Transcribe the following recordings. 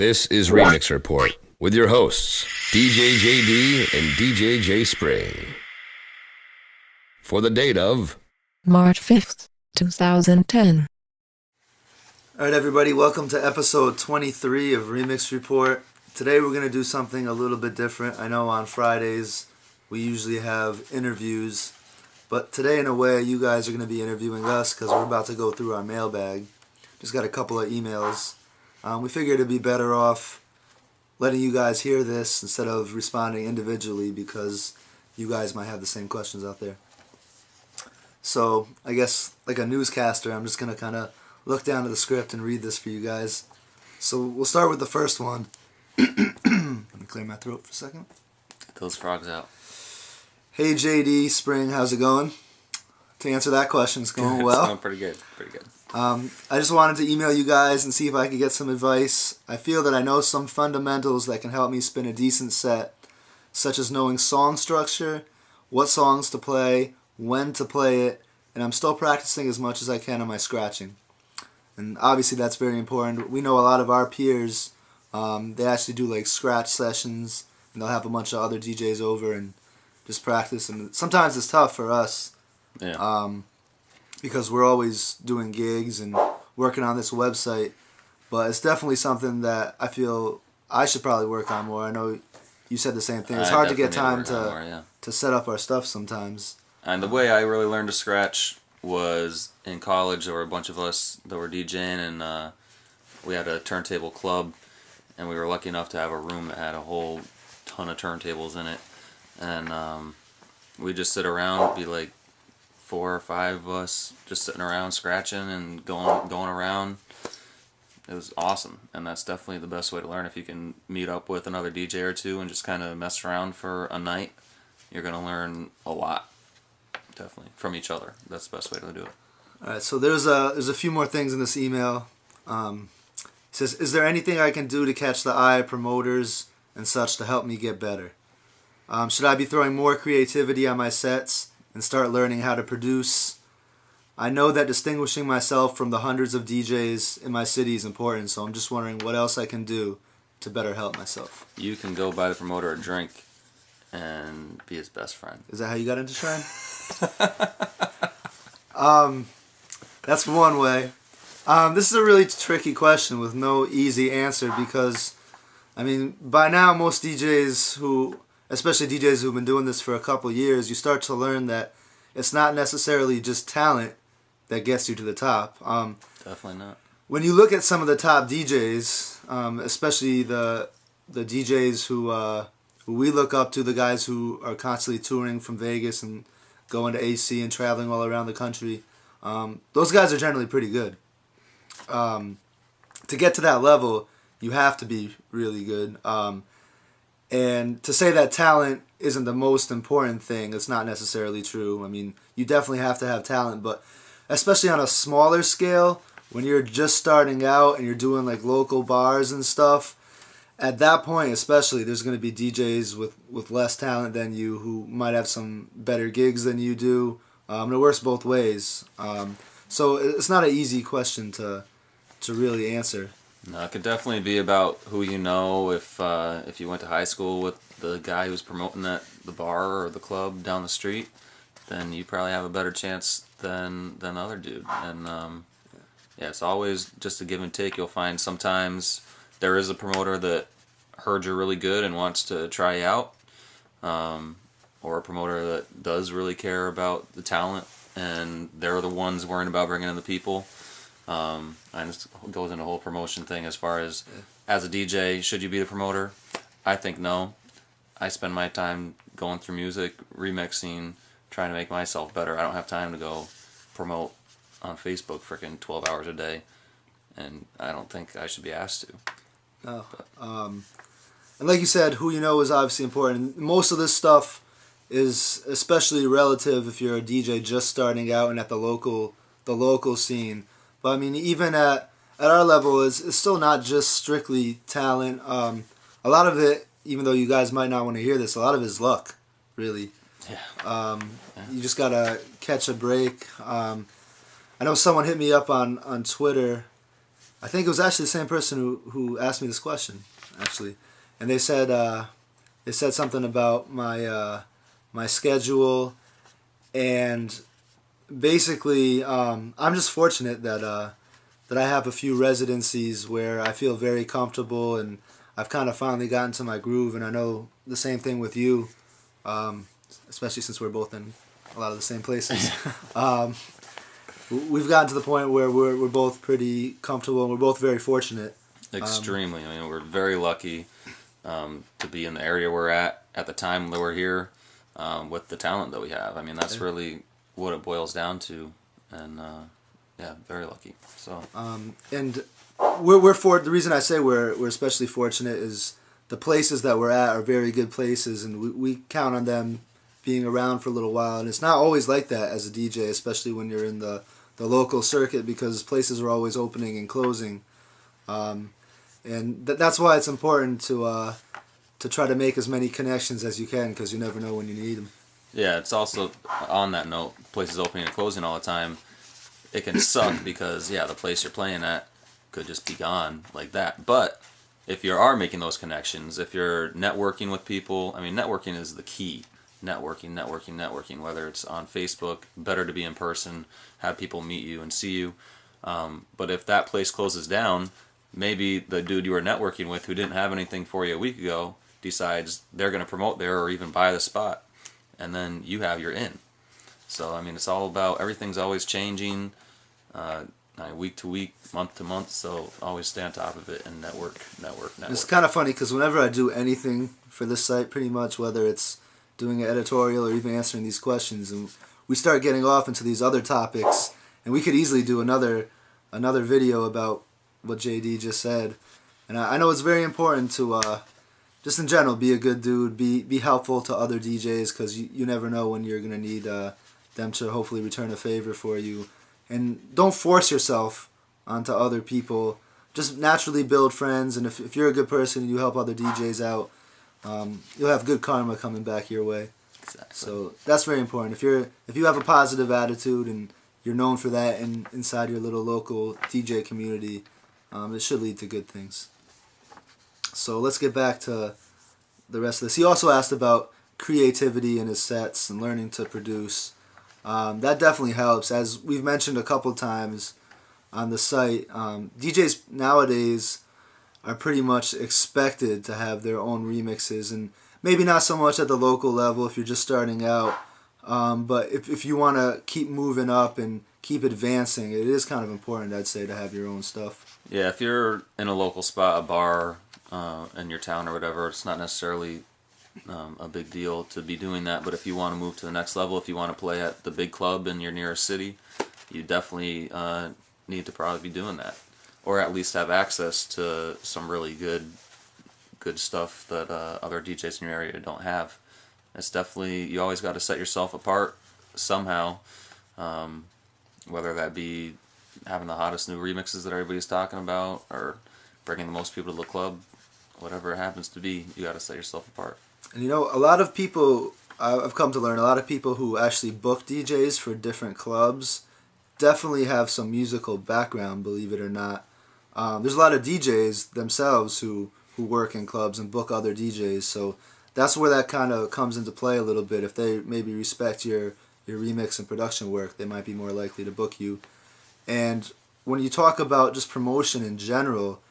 This is Remix Report with your hosts, DJ JD and DJ J Spring. For the date of March 5th, 2010. Alright everybody, welcome to episode 23 of Remix Report. Today we're going to do something a little bit different. I know on Fridays we usually have interviews, but today in a way you guys are going to be interviewing us because we're about to go through our mailbag. Just got a couple of emails. We figured it'd be better off letting you guys hear this instead of responding individually because you guys might have the same questions out there. So I guess like a newscaster, I'm just going to kind of look down at the script and read this for you guys. So we'll start with the first one. Let me clear my throat for a second. Get those frogs out. Hey JD, Spring, how's it going? To answer that question, it's going well. It's going pretty good. I just wanted to email you guys and see if I could get some advice. I feel that I know some fundamentals that can help me spin a decent set, such as knowing song structure, what songs to play, when to play it, and I'm still practicing as much as I can on my scratching. And obviously that's very important. We know a lot of our peers, they actually do like scratch sessions, and they'll have a bunch of other DJs over and just practice. And sometimes it's tough for us. Yeah. Because we're always doing gigs and working on this website. But it's definitely something that I feel I should probably work on more. I know you said the same thing. It's hard to get time to set up our stuff sometimes. And the way I really learned to scratch was in college. There were a bunch of us that were DJing, and we had a turntable club, and we were lucky enough to have a room that had a whole ton of turntables in it. And we'd just sit around, be like 4 or 5 of us just sitting around scratching and going around. It was awesome, and that's definitely the best way to learn. If you can meet up with another DJ or two and just kind of mess around for a night, you're going to learn a lot, definitely, from each other. That's the best way to do it. Alright, so there's a few more things in this email. It says, is there anything I can do to catch the eye of promoters and such to help me get better? Should I be throwing more creativity on my sets and start learning how to produce? I know that distinguishing myself from the hundreds of DJs in my city is important, so I'm just wondering what else I can do to better help myself. You can go buy the promoter a drink and be his best friend. Is that how you got into Shrine? That's one way. This is a really tricky question with no easy answer because, I mean, by now most DJs especially DJs who've been doing this for a couple years, you start to learn that it's not necessarily just talent that gets you to the top. Definitely not. When you look at some of the top DJs, especially the DJs who we look up to, the guys who are constantly touring from Vegas and going to AC and traveling all around the country, those guys are generally pretty good. To get to that level, you have to be really good. And to say that talent isn't the most important thing, it's not necessarily true. I mean, you definitely have to have talent, but especially on a smaller scale, when you're just starting out and you're doing like local bars and stuff, at that point especially, there's going to be DJs with less talent than you who might have some better gigs than you do. And it works both ways. So it's not an easy question to really answer. No, it could definitely be about who you know. If you went to high school with the guy who's promoting the bar or the club down the street, then you probably have a better chance than the other dude. And yeah, it's always just a give and take. You'll find sometimes there is a promoter that heard you're really good and wants to try you out, or a promoter that does really care about the talent, and they're the ones worrying about bringing in the people. And it goes into a whole promotion thing as far as a DJ, should you be the promoter? I think no. I spend my time going through music, remixing, trying to make myself better. I don't have time to go promote on Facebook freaking 12 hours a day, and I don't think I should be asked to. No. And like you said, who you know is obviously important. Most of this stuff is especially relative if you're a DJ just starting out and at the local scene. But I mean, even at our level, it's still not just strictly talent. A lot of it, even though you guys might not want to hear this, a lot of it is luck, really. Yeah. You just gotta catch a break. I know someone hit me up on Twitter I think it was actually the same person who asked me this question, actually, and they said something about my schedule, and basically I'm just fortunate that I have a few residencies where I feel very comfortable, and I've kind of finally gotten to my groove, and I know the same thing with you, especially since we're both in a lot of the same places. We've gotten to the point where we're both pretty comfortable, and we're both very fortunate. Extremely. I mean, we're very lucky to be in the area we're at the time that we're here, with the talent that we have. I mean, that's really what it boils down to, and yeah, very lucky. So and we're the reason I say we're especially fortunate is the places that we're at are very good places, and we count on them being around for a little while. And it's not always like that as a DJ, especially when you're in the local circuit, because places are always opening and closing, and that's why it's important to try to make as many connections as you can, because you never know when you need them. yeah, it's also on that note, places opening and closing all the time. It can suck because the place you're playing at could just be gone like that. But if you are making those connections, if you're networking with people, I mean, networking is the key. Networking, whether it's on Facebook, better to be in person, have people meet you and see you. But if that place closes down, maybe the dude you were networking with who didn't have anything for you a week ago decides they're going to promote there or even buy the spot, and then you have your in. So, I mean, it's all about, everything's always changing, week to week, month to month, so always stay on top of it and network. It's kind of funny, because whenever I do anything for this site, pretty much, whether it's doing an editorial or even answering these questions, and we start getting off into these other topics, and we could easily do another video about what JD just said. And I know it's very important to just in general be a good dude, be helpful to other DJs, because you never know when you're going to need them to hopefully return a favor for you. And don't force yourself onto other people. Just naturally build friends, and if you're a good person and you help other DJs out, you'll have good karma coming back your way. Exactly. So that's very important. If you have a positive attitude and you're known for that inside your little local DJ community, it should lead to good things. So let's get back to the rest of this. He also asked about creativity in his sets and learning to produce. That definitely helps. As we've mentioned a couple times on the site, DJs nowadays are pretty much expected to have their own remixes, and maybe not so much at the local level if you're just starting out, but if you want to keep moving up and keep advancing, it is kind of important, I'd say, to have your own stuff. Yeah, if you're in a local spot, a bar in your town or whatever, it's not necessarily a big deal to be doing that, but if you want to move to the next level, if you want to play at the big club in your nearest city, you definitely need to probably be doing that, or at least have access to some really good stuff that other DJs in your area don't have. It's definitely, you always got to set yourself apart somehow, whether that be having the hottest new remixes that everybody's talking about, or bringing the most people to the club. Whatever it happens to be, you got to set yourself apart. And a lot of people, I've come to learn, a lot of people who actually book DJs for different clubs definitely have some musical background, believe it or not. There's a lot of DJs themselves who work in clubs and book other DJs, so that's where that kind of comes into play a little bit. If they maybe respect your remix and production work, they might be more likely to book you. And when you talk about just promotion in general,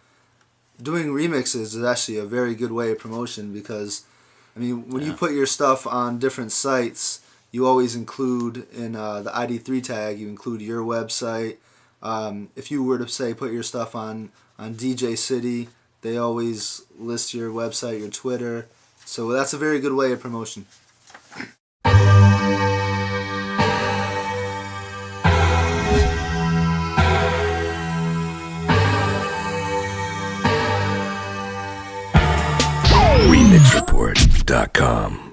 doing remixes is actually a very good way of promotion, because I mean, when you put your stuff on different sites, you always include in the ID3 tag, you include your website. If you were to say put your stuff on DJ City, they always list your website, your Twitter. So that's a very good way of promotion. remixreport.com